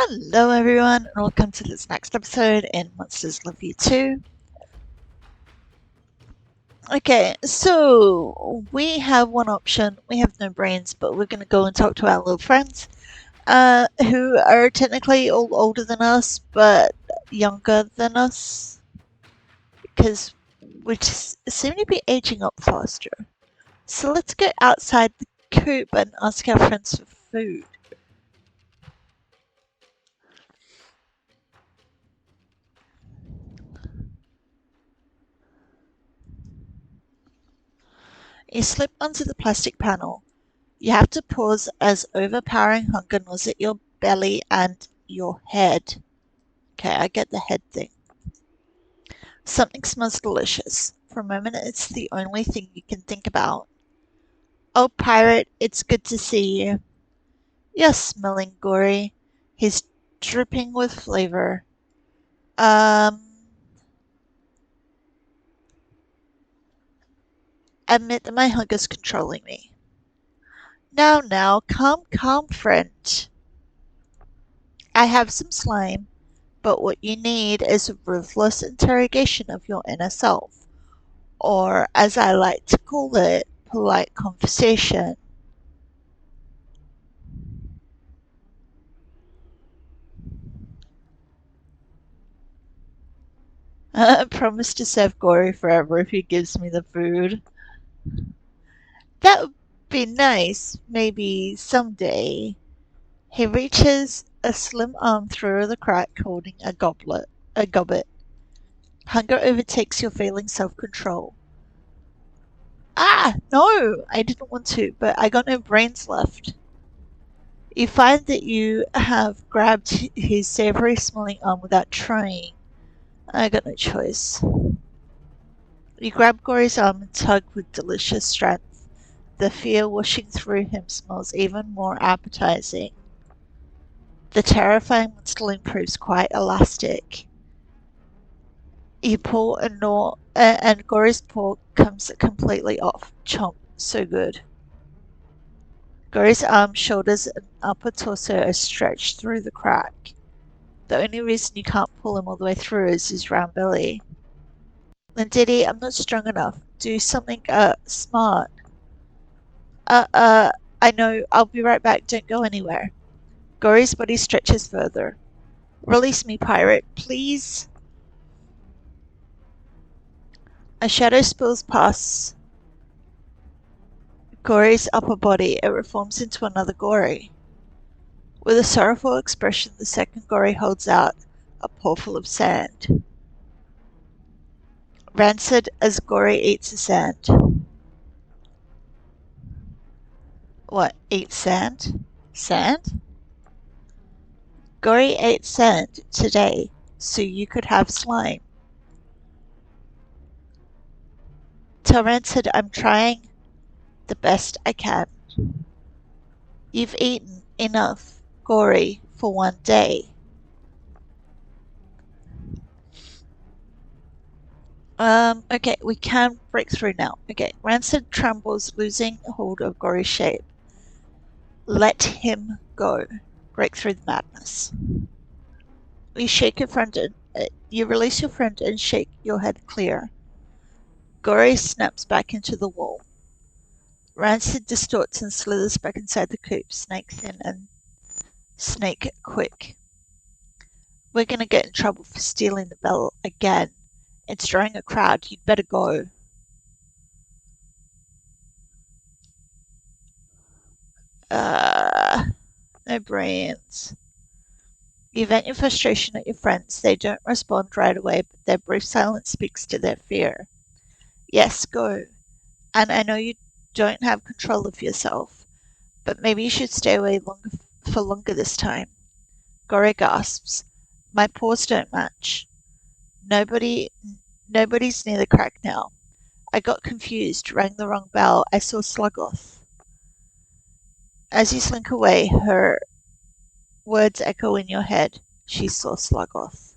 Hello everyone, and welcome to this next episode in Monsters Love You 2. Okay, so we have one option. We have no brains, but we're going to go and talk to our little friends, who are technically all older than us, but younger than us, because we just seem to be aging up faster. So let's go outside the coop and ask our friends for food. You slip onto the plastic panel. You have to pause as overpowering hunger gnaws at your belly and your head. Okay, I get the head thing. Something smells delicious. For a moment, it's the only thing you can think about. Oh, pirate, it's good to see you. You're smelling gory. He's dripping with flavor. Admit that my hunger's controlling me. Now, calm, friend. I have some slime, but what you need is a ruthless interrogation of your inner self, or as I like to call it, polite conversation. I promise to serve Gory forever if he gives me the food. That would be nice, maybe someday. He reaches a slim arm through the crack holding a gobbet. Hunger overtakes your failing self-control. Ah, no, I didn't want to, but I got no brains left. You find that you have grabbed his savory smelling arm without trying. I got no choice. You grab Gory's arm and tug with delicious strength. The fear washing through him smells even more appetizing. The terrifying muscle proves quite elastic. You pull and gnaw, and Gory's paw comes completely off. Chomp, so good. Gory's arms, shoulders, and upper torso are stretched through the crack. The only reason you can't pull him all the way through is his round belly. Lindidi, I'm not strong enough. Do something, smart. I know. I'll be right back. Don't go anywhere. Gory's body stretches further. Release me, pirate, please. A shadow spills past Gory's upper body. It reforms into another Gory. With a sorrowful expression, the second Gory holds out a pawful of sand. Rancid as Gory eats the sand. What, eat sand? Sand? Gory ate sand today, so you could have slime. Tell Rancid I'm trying the best I can. You've eaten enough, Gory, for one day. Okay, we can break through now. Okay, Rancid trembles, losing hold of Gory's shape. Let him go. Break through the madness. You shake your friend and you release your friend and shake your head clear. Gory snaps back into the wall. Rancid distorts and slithers back inside the coop, snake thin and snake quick. We're gonna get in trouble for stealing the bell again. It's drawing a crowd. You'd better go. No brains. You vent your frustration at your friends. They don't respond right away, but their brief silence speaks to their fear. Yes, go. And I know you don't have control of yourself, but maybe you should stay away for longer this time. Gory gasps. My paws don't match. Nobody's near the crack now. I got confused, rang the wrong bell. I saw Sluggoth. As you slink away, her words echo in your head. She saw Sluggoth.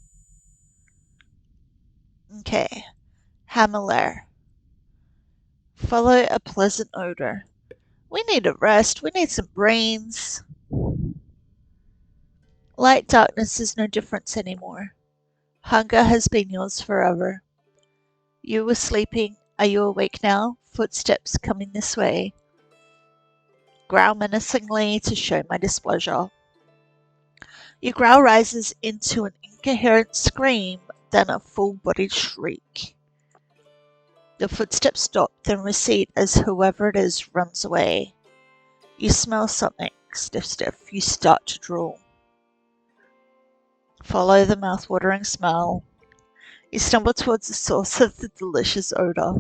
Okay. Hamalair. Follow a pleasant odor. We need a rest. We need some brains. Light darkness is no difference anymore. Hunger has been yours forever. You were sleeping. Are you awake now? Footsteps coming this way. Growl menacingly to show my displeasure. Your growl rises into an incoherent scream, then a full-bodied shriek. The footsteps stop, then recede as whoever it is runs away. You smell something. Stiff. You start to drool. Follow the mouth-watering smell. You stumble towards the source of the delicious odor.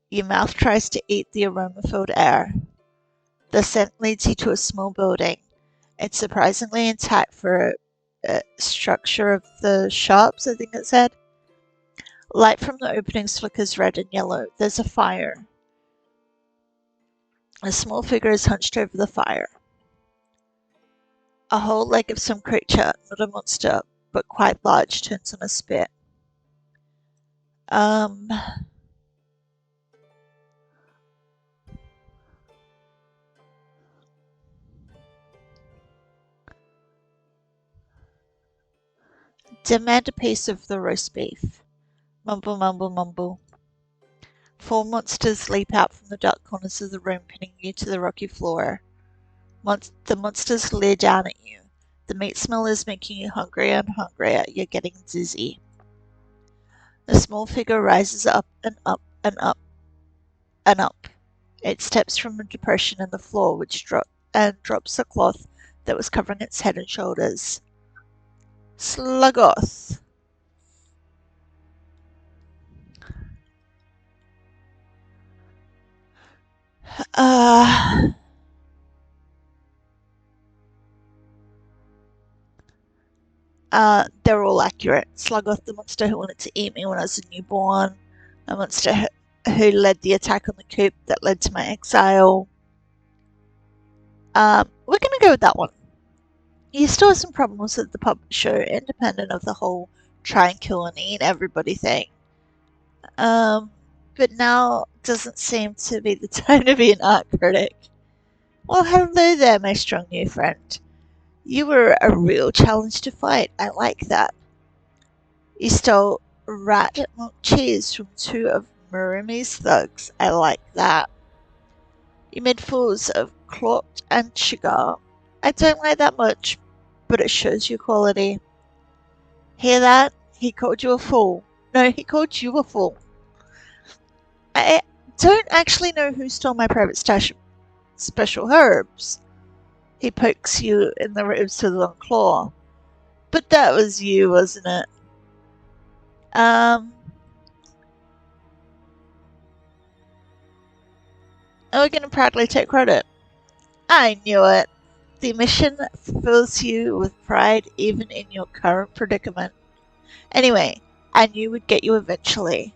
Your mouth tries to eat the aroma-filled air. The scent leads you to a small building. It's surprisingly intact for a structure of the shops, I think it said. Light from the openings flickers red and yellow. There's a fire. A small figure is hunched over the fire. A whole leg of some creature, not a monster, but quite large, turns on a spit. Demand a piece of the roast beef. Mumble, mumble, mumble. 4 monsters leap out from the dark corners of the room, pinning you to the rocky floor. The monsters leer down at you. The meat smell is making you hungrier and hungrier. You're getting dizzy. The small figure rises up and up and up and up. It steps from a depression in the floor, drops the cloth that was covering its head and shoulders. Sluggoth. They're all accurate. Sluggoth, the monster who wanted to eat me when I was a newborn. A monster who led the attack on the coop that led to my exile. We're gonna go with that one. You still have some problems with the puppet show, independent of the whole try and kill and eat everybody thing. But now doesn't seem to be the time to be an art critic. Well, hello there, my strong new friend. You were a real challenge to fight. I like that. You stole rat milk cheese from 2 of Murumi's thugs. I like that. You made fools of Clot and Sugar. I don't like that much, but it shows your quality. Hear that? He called you a fool. No, he called you a fool. I don't actually know who stole my private stash of special herbs. He pokes you in the ribs with one claw. But that was you, wasn't it? We're gonna proudly take credit. I knew it. The mission fills you with pride even in your current predicament. Anyway, I knew we'd get you eventually.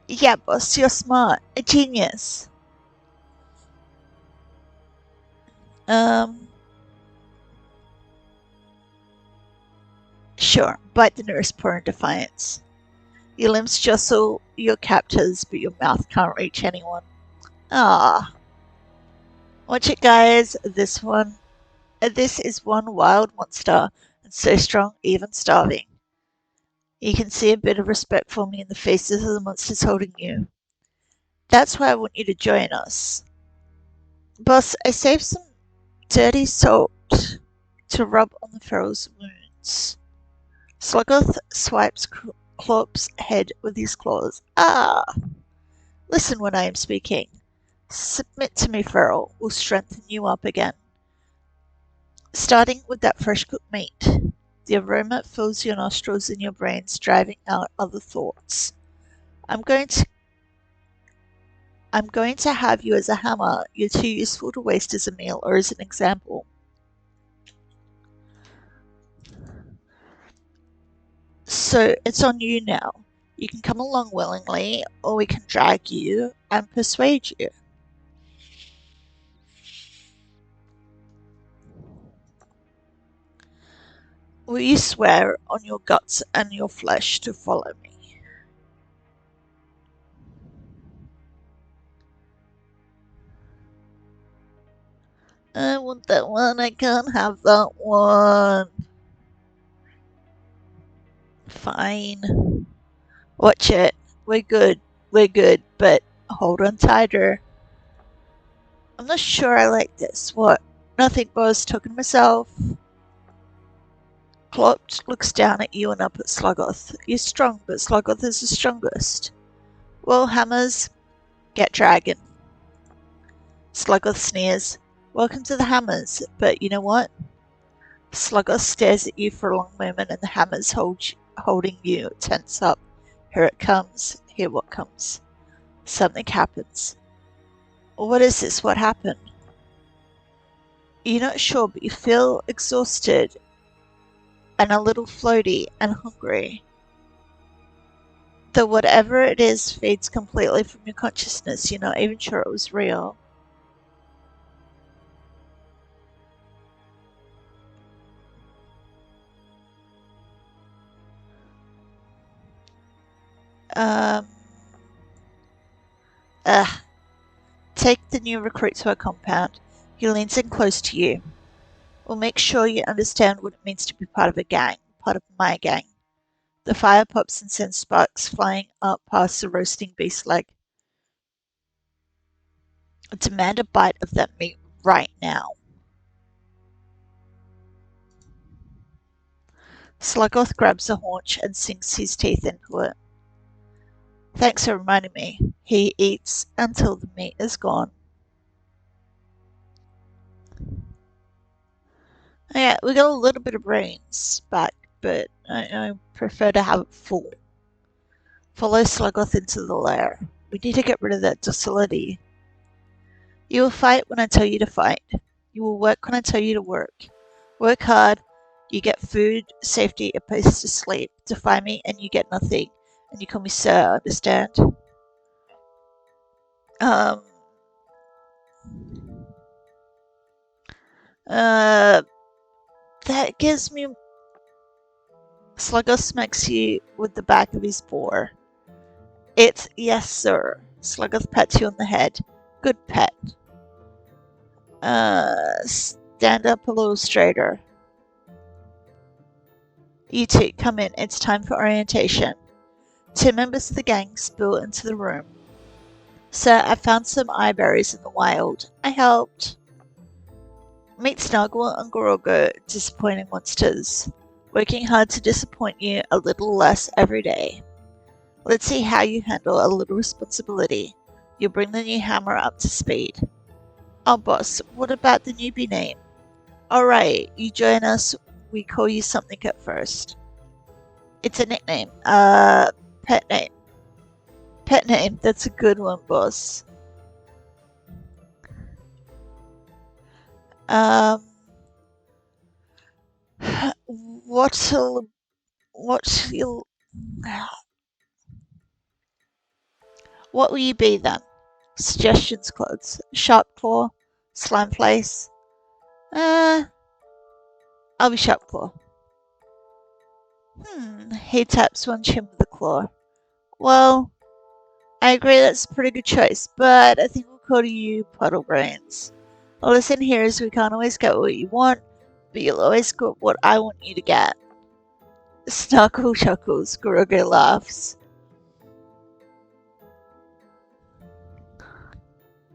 Yeah, boss, you're smart. A genius. Sure, bite the nearest paw in defiance. Your limbs jostle your captors, but your mouth can't reach anyone. Ah. Watch it, guys. This is one wild monster, and so strong, even starving. You can see a bit of respect for me in the faces of the monsters holding you. That's why I want you to join us. Boss, I saved some dirty salt to rub on the feral's wounds. Sluggoth swipes Clop's head with his claws. Ah! Listen when I am speaking. Submit to me, feral. We'll strengthen you up again. Starting with that fresh cooked meat. The aroma fills your nostrils and your brains, driving out other thoughts. I'm going to have you as a hammer. You're too useful to waste as a meal or as an example. So it's on you now. You can come along willingly, or we can drag you and persuade you. Will you swear on your guts and your flesh to follow me? We'll want that one. I can't have that one. Fine. Watch it. We're good. We're good, but hold on tighter. I'm not sure I like this. What? Nothing, boss. Talking to myself. Klopt looks down at you and up at Sluggoth. You're strong, but Sluggoth is the strongest. Well, Hammers, get dragon. Sluggoth sneers. Welcome to the Hammers, but you know what? Sluggoth stares at you for a long moment and the Hammers holding you tense up. Here it comes. Here what comes. Something happens. What is this? What happened? You're not sure, but you feel exhausted and a little floaty and hungry. Though whatever it is fades completely from your consciousness, you're not even sure it was real. Um, Take the new recruit to our compound. He leans in close to you. We'll make sure you understand what it means to be part of a gang, part of my gang. The fire pops and sends sparks flying up past the roasting beast leg. Demand a bite of that meat right now. Sluggoth grabs a haunch and sinks his teeth into it. Thanks for reminding me. He eats until the meat is gone. Yeah, we got a little bit of brains back, but I prefer to have it full. Follow Sluggoth into the lair. We need to get rid of that docility. You will fight when I tell you to fight. You will work when I tell you to work. Work hard, you get food, safety, a place to sleep. Defy me and you get nothing. And you call me sir, understand? Um... That gives me... Sluggoth smacks you with the back of his paw. It's yes, sir. Sluggoth pats you on the head. Good pet. Stand up a little straighter. You two, come in. It's time for orientation. 2 members of the gang spill into the room. Sir, I found some eyeberries in the wild. I helped. Meet Snuggle and Gorogo, disappointing monsters. Working hard to disappoint you a little less every day. Let's see how you handle a little responsibility. You'll bring the new hammer up to speed. Oh, boss, what about the newbie name? Alright, you join us. We call you something at first. It's a nickname. Pet name. Pet name, that's a good one, boss. What will you be then? Suggestions, clothes. Sharp Claw? Slime Place? I'll be Sharp Claw. He taps one chin with the claw. Well, I agree that's a pretty good choice, but I think we'll call you Puddle Brains. Well, listen here is we can't always get what you want, but you'll always get what I want you to get. Snarkle chuckles, Gorogo laughs.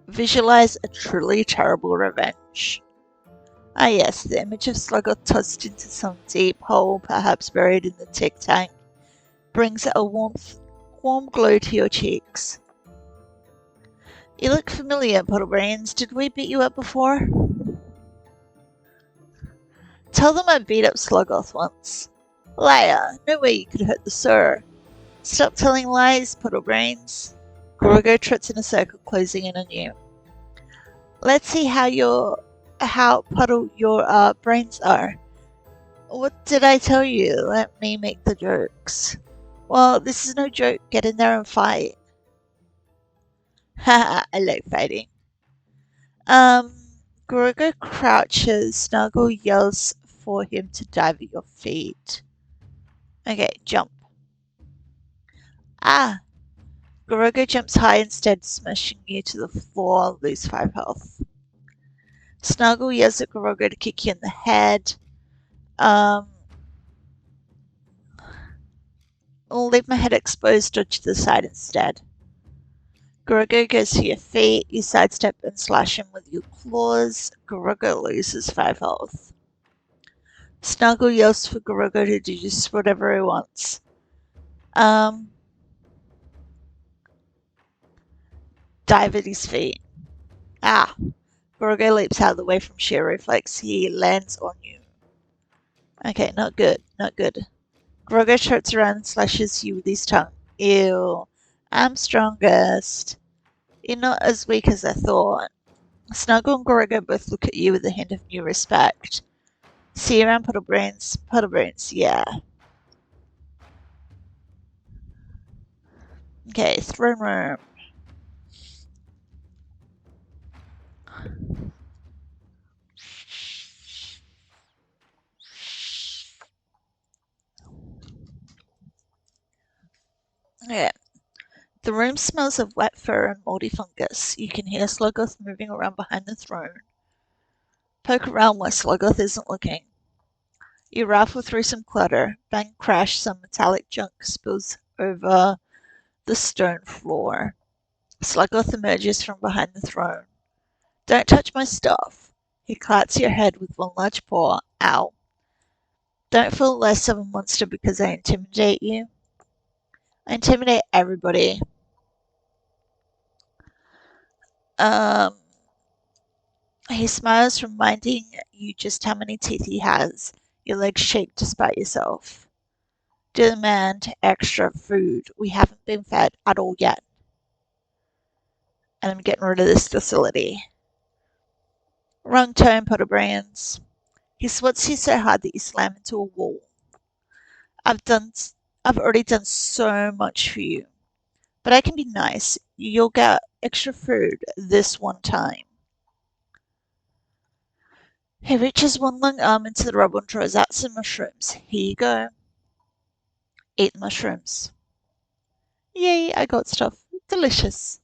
Visualize a truly terrible revenge. Ah yes, the image of Sluggoth tossed into some deep hole, perhaps buried in the tick tank, brings a warm glow to your cheeks. You look familiar, Puddlebrains. Did we beat you up before? Tell them I beat up Sluggoth once. Liar, no way you could hurt the sir. Stop telling lies, Puddlebrains. Gorogo trots in a circle, closing in on you. Let's see how puddle your brains are. What did I tell you? Let me make the jokes. Well, this is no joke. Get in there and fight. Haha, I like fighting. Gorogo crouches. Snuggle yells for him to dive at your feet. Okay, jump. Ah! Gorogo jumps high instead, smashing you to the floor, lose 5 health. Snuggle yells at Gorogo to kick you in the head. Um, I'll leave my head exposed or to the side instead. Gorogo goes for your feet. You sidestep and slash him with your claws. Gorogo loses 5 health. Snuggle yells for Gorogo to do just whatever he wants. Dive at his feet. Ah! Gorogo leaps out of the way from sheer reflex. He lands on you. Okay, not good. Not good. Gorogo trots around and slashes you with his tongue. Ew. I'm strongest. You're not as weak as I thought. Snuggle and Gorogo both look at you with a hint of new respect. See you around, Puddlebrains? Puddlebrains, yeah. Okay, throne room. Yeah. The room smells of wet fur and moldy fungus. You can hear Sluggoth moving around behind the throne. Poke around where Sluggoth isn't looking. You rifle through some clutter. Bang crash, some metallic junk spills over the stone floor. Sluggoth emerges from behind the throne. Don't touch my stuff. He clats your head with one large paw. Ow. Don't feel less of a monster because I intimidate you. I intimidate everybody. He smiles, reminding you just how many teeth he has. Your legs shake despite yourself. Demand extra food. We haven't been fed at all yet. And I'm getting rid of this facility. Wrong turn, Puddlebrains. He swats you so hard that you slam into a wall. I've already done so much for you. But I can be nice. You'll get extra food this one time. He reaches one long arm into the rubble and draws out some mushrooms. Here you go. Eat the mushrooms. Yay, I got stuff. Delicious.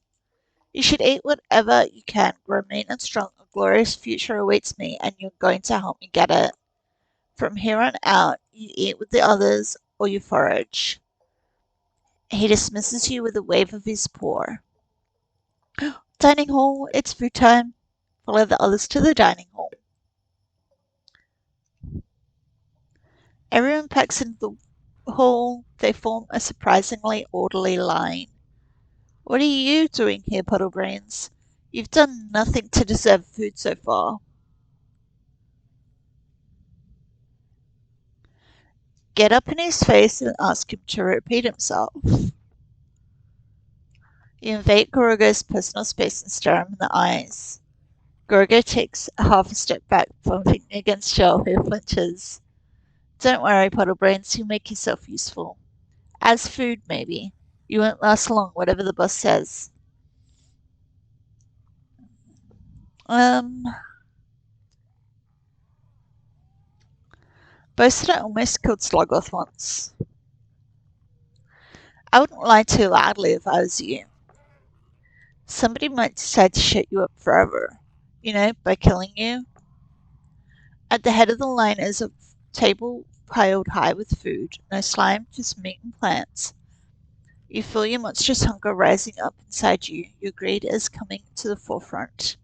You should eat whatever you can. Grow mean and strong. A glorious future awaits me, and you're going to help me get it. From here on out, you eat with the others or you forage. He dismisses you with a wave of his paw. Dining hall, it's food time. Follow the others to the dining hall. Everyone packs into the hall. They form a surprisingly orderly line. What are you doing here, Puddlebrains? You've done nothing to deserve food so far. Get up in his face and ask him to repeat himself. You invade Gorogo's personal space and stare him in the eyes. Gorogo takes half a step back, bumping against Shell, who flinches. Don't worry, Puddlebrains, you make yourself useful. As food, maybe. You won't last long, whatever the boss says. Boasted I almost killed Sluggoth once. I wouldn't lie too loudly if I was you. Somebody might decide to shut you up forever. You know, by killing you. At the head of the line is a table piled high with food. No slime, just meat and plants. You feel your monstrous hunger rising up inside you. Your greed is coming to the forefront.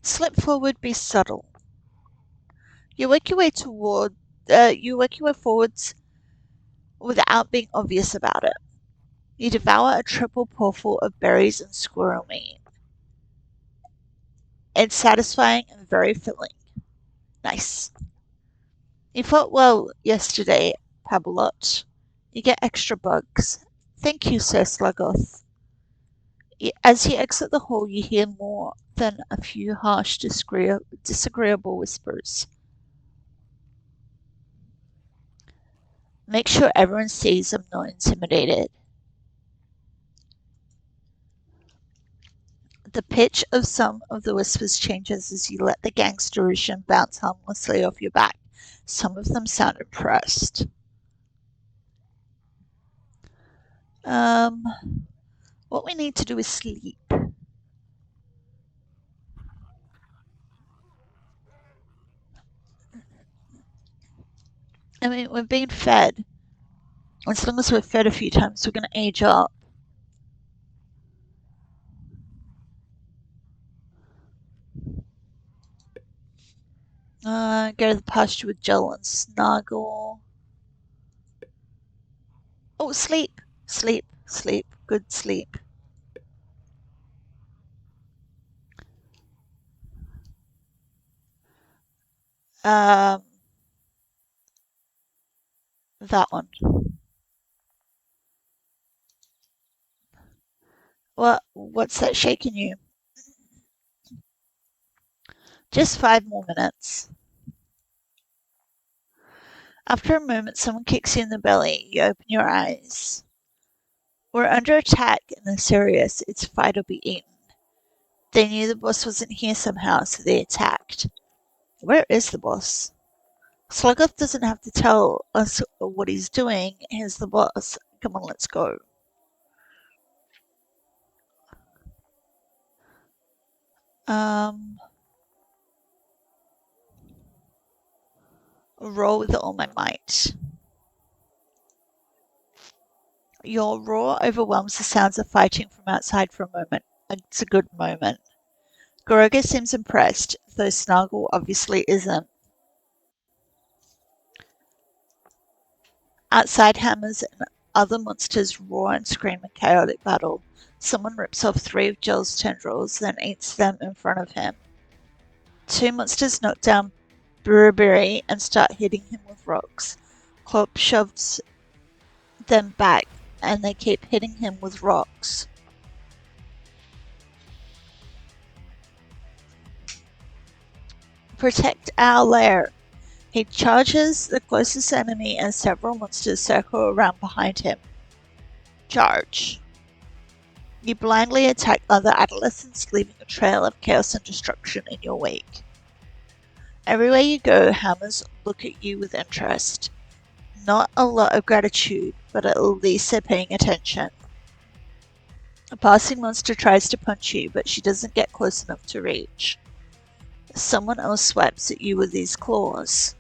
Slip forward, be subtle. You work your way forwards without being obvious about it. You devour a triple pawful of berries and squirrel meat. It's satisfying and very filling. Nice. You fought well yesterday, Pabalot. You get extra bugs. Thank you, Sir Sluggoth. As you exit the hall, you hear more than a few harsh, disagreeable whispers. Make sure everyone sees I'm not intimidated. The pitch of some of the whispers changes as you let the gang's derision bounce harmlessly off your back. Some of them sound impressed. Um, what we need to do is sleep. I mean, we've been fed. As long as we're fed a few times, we're going to age up. Go to the pasture with Joel and snuggle. Oh, sleep, sleep, sleep. Good sleep. Um, that one. What's that shaking you? Just 5 more minutes. After a moment, someone kicks you in the belly. You open your eyes. We're under attack and they're serious. It's fight or be eaten. They knew the boss wasn't here somehow, so they attacked. Where is the boss? Sluggoth doesn't have to tell us what he's doing. Here's the boss. Come on, let's go. Um, roar with all my might. Your roar overwhelms the sounds of fighting from outside for a moment. It's a good moment. Goroga seems impressed, though Snargle obviously isn't. Outside, hammers and other monsters roar and scream in chaotic battle. Someone rips off 3 of Joel's tendrils, then eats them in front of him. 2 monsters knock down Burberry and start hitting him with rocks. Clop shoves them back, and they keep hitting him with rocks. Protect our lair. He charges the closest enemy and several monsters circle around behind him. Charge. You blindly attack other adolescents, leaving a trail of chaos and destruction in your wake. Everywhere you go, hammers look at you with interest. Not a lot of gratitude, but at least they're paying attention. A passing monster tries to punch you, but she doesn't get close enough to reach. Someone else swipes at you with these claws.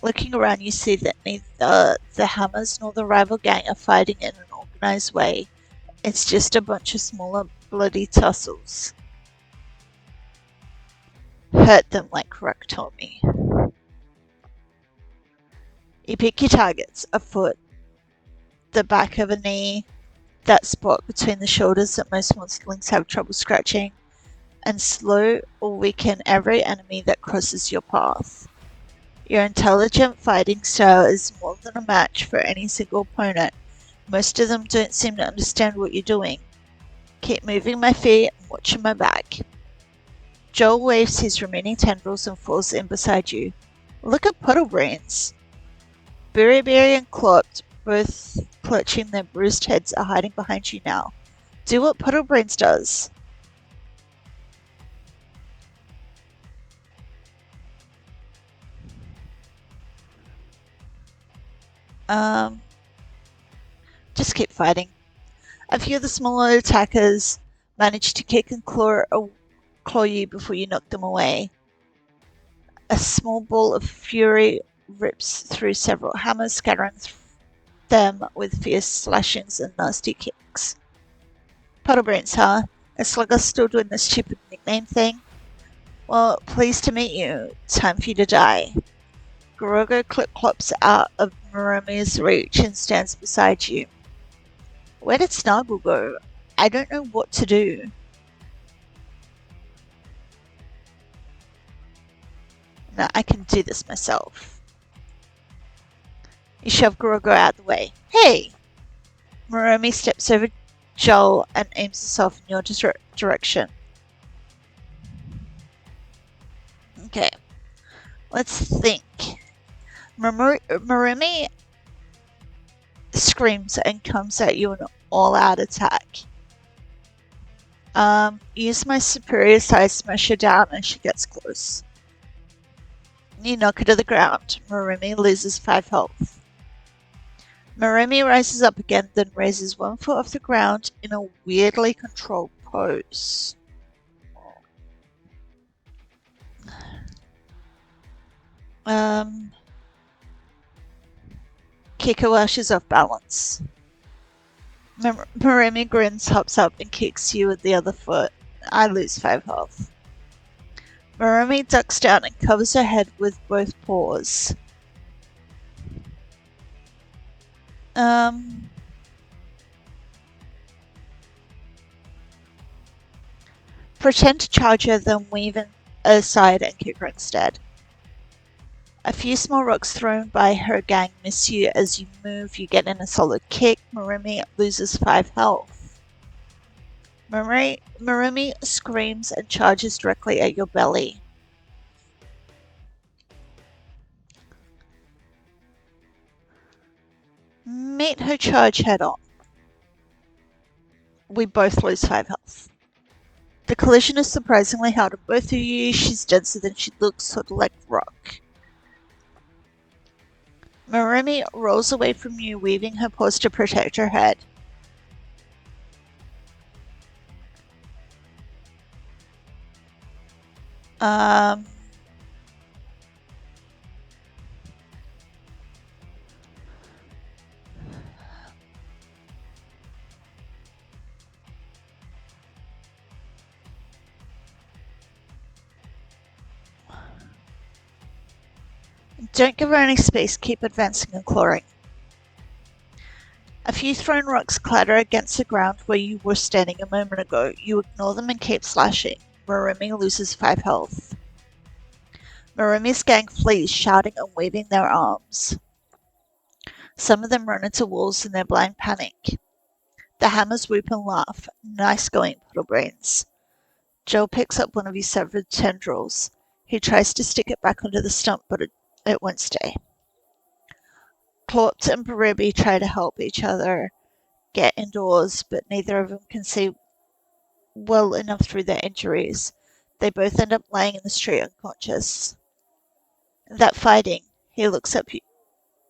Looking around, you see that neither the hammers nor the rival gang are fighting in an organized way. It's just a bunch of smaller, bloody tussles. Hurt them like Ruck told me. You pick your targets: a foot, the back of a knee, that spot between the shoulders that most monsterlings have trouble scratching, and slow or weaken every enemy that crosses your path. Your intelligent fighting style is more than a match for any single opponent. Most of them don't seem to understand what you're doing. Keep moving my feet and watching my back. Joel waves his remaining tendrils and falls in beside you. Look at Puddlebrains. Berry and Clot, both clutching their bruised heads, are hiding behind you now. Do what Puddlebrains does. Just keep fighting. A few of the smaller attackers manage to kick and claw you before you knock them away. A small ball of fury rips through several hammers, scattering them with fierce slashings and nasty kicks. Puddlebrains, huh? Is Slugger still doing this stupid nickname thing? Well, pleased to meet you. Time for you to die. Gorogo clip-clops out of Moromi's reach and stands beside you. Where did Snargle go? I don't know what to do. No, I can do this myself. You shove Gorogo out of the way. Hey! Moromi steps over Joel and aims herself in your direction. Okay. Let's think. Moromi screams and comes at you in an all-out attack. Use my superior size, smash her down, and she gets close. You knock her to the ground. Marumi loses 5 health. Maremi rises up again, then raises one foot off the ground in a weirdly controlled pose. Kiko is off balance. Maremi grins, hops up, and kicks you with the other foot. I lose 5 health. Maremi ducks down and covers her head with both paws. Pretend to charge her, then weave aside and kick her instead. A few small rocks thrown by her gang miss you. As you move, you get in a solid kick. Maremi loses 5 health. Maremi screams and charges directly at your belly. Meet her charge head on. We both lose 5 health. The collision is surprisingly hard on both of you. She's denser than she looks, sort of like rock. Maremi rolls away from you, weaving her paws to protect her head. Don't give her any space, keep advancing and clawing. A few thrown rocks clatter against the ground where you were standing a moment ago. You ignore them and keep slashing. Maremi loses 5 health. Maremi's gang flees, shouting and waving their arms. Some of them run into walls in their blind panic. The hammers whoop and laugh. Nice going, Puddlebrains. Joe picks up one of his severed tendrils. He tries to stick it back onto the stump, but it won't stay. Klorpt and Baribi try to help each other get indoors, but neither of them can see well enough through their injuries. They both end up lying in the street unconscious. That fighting, he looks up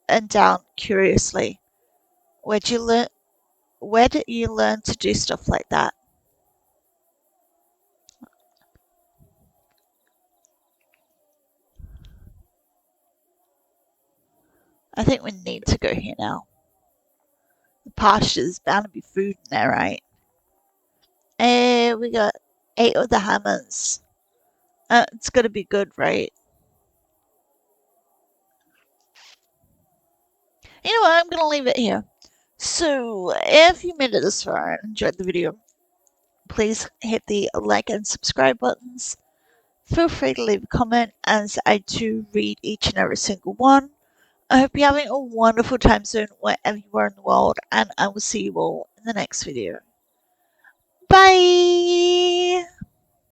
and down curiously. Where did you learn to do stuff like that? I think we need to go here now. The pasture's bound to be food in there, right? We got 8 of the hammers. It's gotta be good, right? You know what? I'm gonna leave it here. So, if you made it this far and enjoyed the video, please hit the like and subscribe buttons. Feel free to leave a comment, as I do read each and every single one. I hope you're having a wonderful time zone wherever you are in the world, and I will see you all in the next video. Bye!